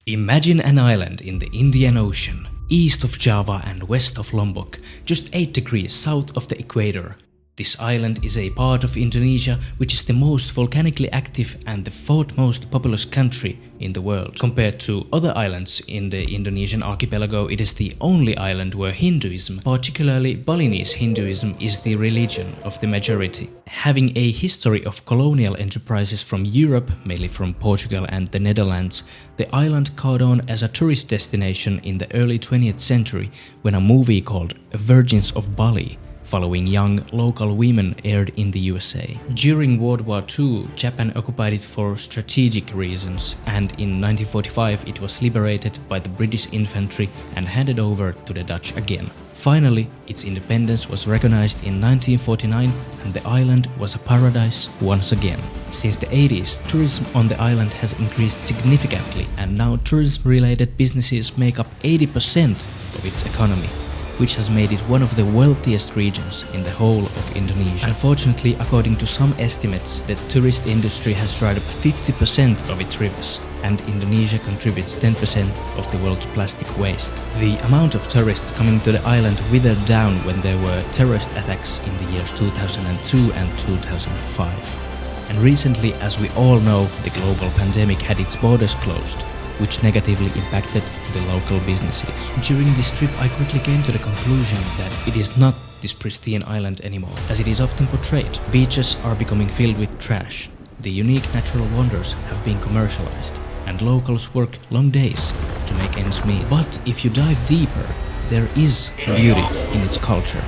Imagine an island in the Indian Ocean, east of Java and west of Lombok, just 8 degrees south of the equator. This island is a part of Indonesia, which is the most volcanically active and the 4th most populous country in the world. Compared to other islands in the Indonesian archipelago, it is the only island where Hinduism, particularly Balinese Hinduism, is the religion of the majority. Having a history of colonial enterprises from Europe, mainly from Portugal and the Netherlands, the island caught on as a tourist destination in the early 20th century when a movie called Virgins of Bali, following young local women, aired in the USA. During World War II, Japan occupied it for strategic reasons, and in 1945 it was liberated by the British infantry and handed over to the Dutch again. Finally, its independence was recognized in 1949 and the island was a paradise once again. Since the 80s, tourism on the island has increased significantly, and now tourism-related businesses make up 80% of its economy, which has made it one of the wealthiest regions in the whole of Indonesia. Unfortunately, according to some estimates, the tourist industry has dried up 50% of its rivers, and Indonesia contributes 10% of the world's plastic waste. The amount of tourists coming to the island withered down when there were terrorist attacks in the years 2002 and 2005. And recently, as we all know, the global pandemic had its borders closed, which negatively impacted the local businesses. During this trip, I quickly came to the conclusion that it is not this pristine island anymore, as it is often portrayed. Beaches are becoming filled with trash, the unique natural wonders have been commercialized, and locals work long days to make ends meet. But if you dive deeper, there is beauty in its culture,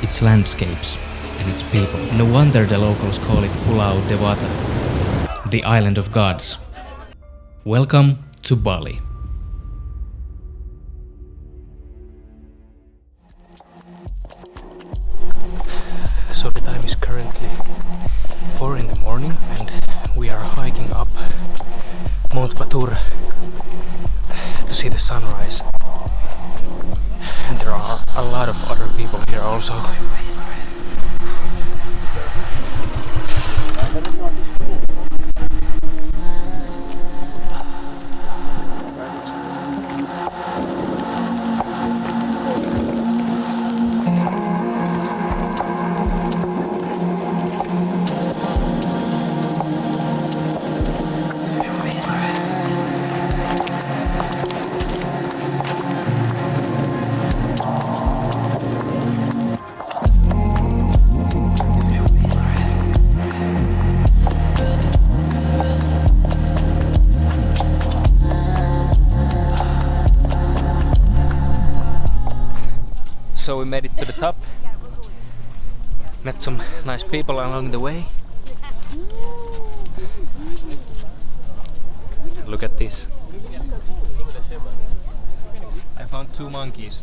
its landscapes, and its people. No wonder the locals call it Pulau Dewata, the island of gods. Welcome to Bali. So the time is currently 4 in the morning and we are hiking up Mount Batur to see the sunrise. And there are a lot of other people here also. So we made it to the top, met some nice people along the way. Look at this. I found 2 monkeys.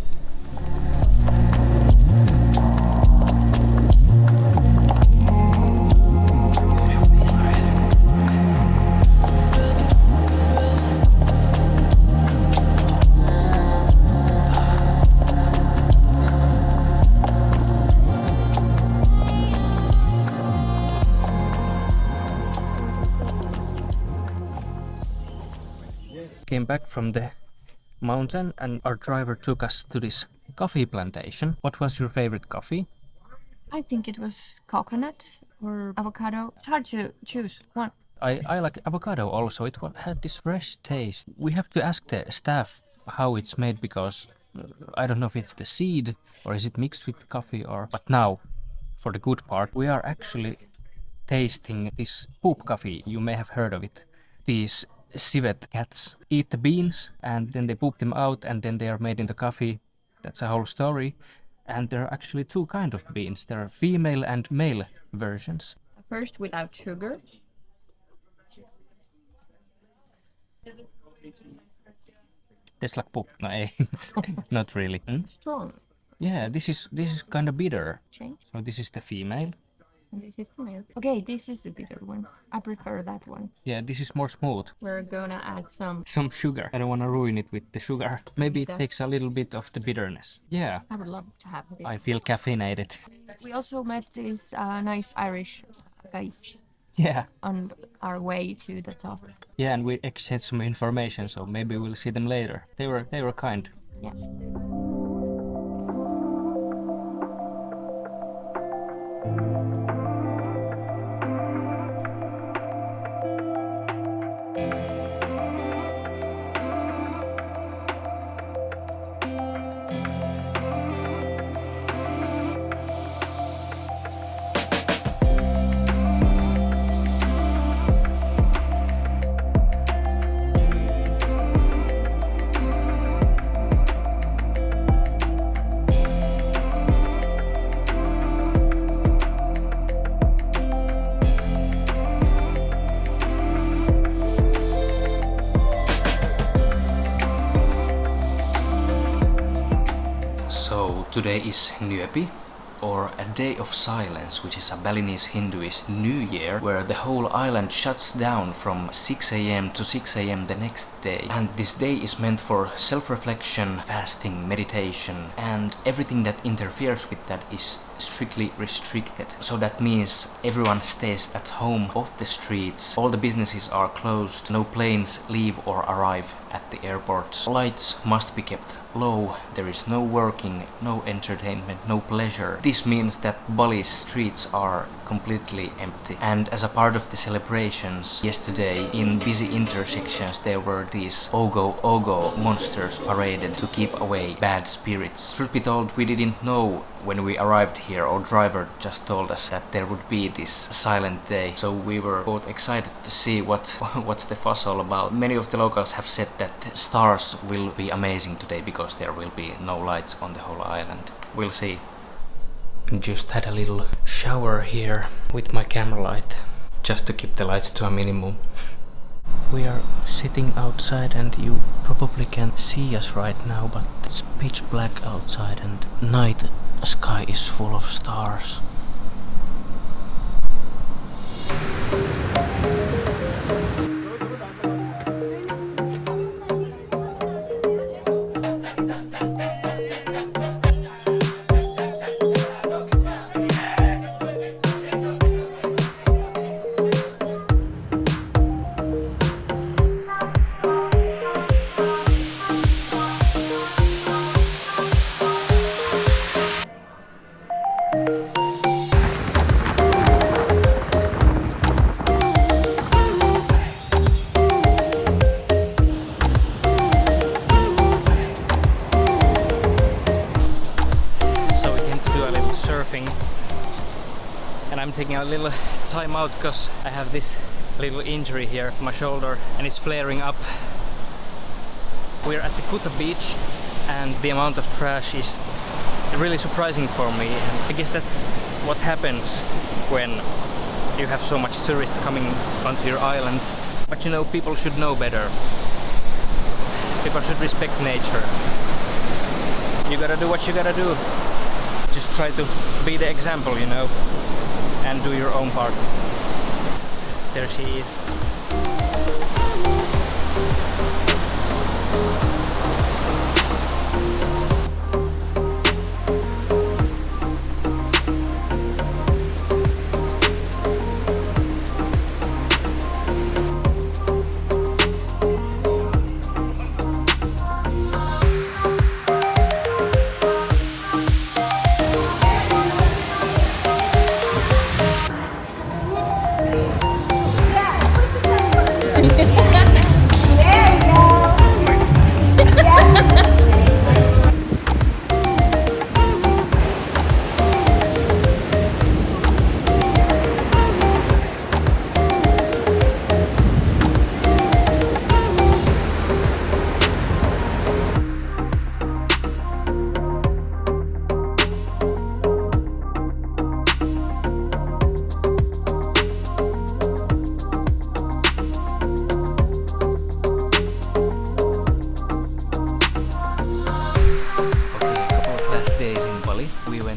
Came back from the mountain and our driver took us to this coffee plantation. What was your favorite coffee? I think it was coconut or avocado. It's hard to choose one. I like avocado also. It had this fresh taste. We have to ask the staff how it's made because I don't know if it's the seed or is it mixed with coffee or... But now, for the good part, we are actually tasting this poop coffee. You may have heard of it. These civet cats eat the beans and then they poop them out and then they are made into coffee. That's a whole story. And there are actually 2 kinds of beans. There are female and male versions. First without sugar. Tastes like poop. No, it's not really. Strong. Yeah, this is kind of bitter. Change. So this is the female. And this is the male. Okay, this is the bitter one. I prefer that one. Yeah, this is more smooth. We're gonna add some sugar. I don't want to ruin it with the sugar. Maybe it takes a little bit of the bitterness. Yeah. I would love to have this. I feel caffeinated. We also met these nice Irish guys. Yeah. on our way to the top. Yeah, and we exchanged some information, so maybe we'll see them later. They were kind. Yes. So today is Nyöpi, or a day of silence, which is a Balinese Hinduist New Year, where the whole island shuts down from 6 a.m. to 6 a.m. the next day. And this day is meant for self-reflection, fasting, meditation, and everything that interferes with that is strictly restricted. So that means everyone stays at home, off the streets, all the businesses are closed, no planes leave or arrive at the airports. Lights must be kept low, there is no working, no entertainment, no pleasure. This means that Bali's streets are completely empty. And as a part of the celebrations yesterday, in busy intersections there were these Ogo Ogo monsters paraded to keep away bad spirits. Truth be told, we didn't know when we arrived here, our driver just told us that there would be this silent day, so we were both excited to see what's the fuss all about. Many of the locals have said that stars will be amazing today because there will be no lights on the whole island. We'll see. Just had a little shower here with my camera light, just to keep the lights to a minimum. We are sitting outside and you probably can see us right now, but it's pitch black outside and night sky is full of stars. And I'm taking a little time out because I have this little injury here, my shoulder, and it's flaring up. We're at the Kuta beach and the amount of trash is really surprising for me. I guess that's what happens when you have so much tourists coming onto your island. But you know, people should know better. People should respect nature. You gotta do what you gotta do. Just try to be the example, you know, and do your own part. There she is.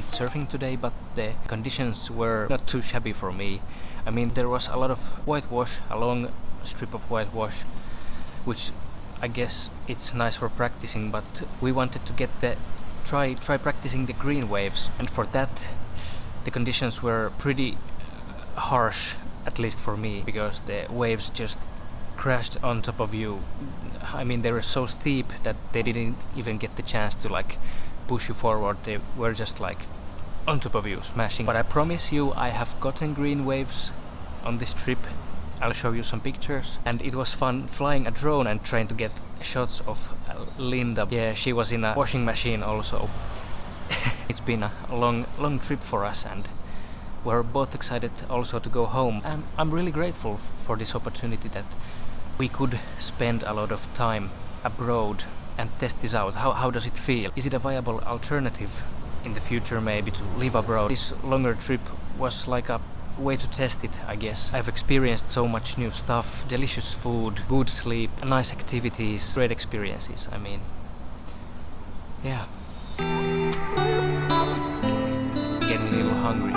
Surfing today, but the conditions were not too shabby for me. I mean, there was a lot of whitewash, a long strip of whitewash, which I guess it's nice for practicing, but we wanted to get the try practicing the green waves, and for that the conditions were pretty harsh. at least for me, because the waves just crashed on top of you. I mean, they were so steep that they didn't even get the chance to like push you forward. They were just like on top of you, smashing. But I promise you, I have gotten green waves on this trip. I'll show you some pictures. And it was fun flying a drone and trying to get shots of Linda. Yeah, she was in a washing machine also. It's been a long trip for us, and we're both excited also to go home. I'm really grateful for this opportunity that we could spend a lot of time abroad and test this out. How does it feel? Is it a viable alternative in the future maybe to live abroad? This longer trip was like a way to test it, I guess. I've experienced so much new stuff, delicious food, good sleep, nice activities, great experiences. I mean, yeah. Getting a little hungry.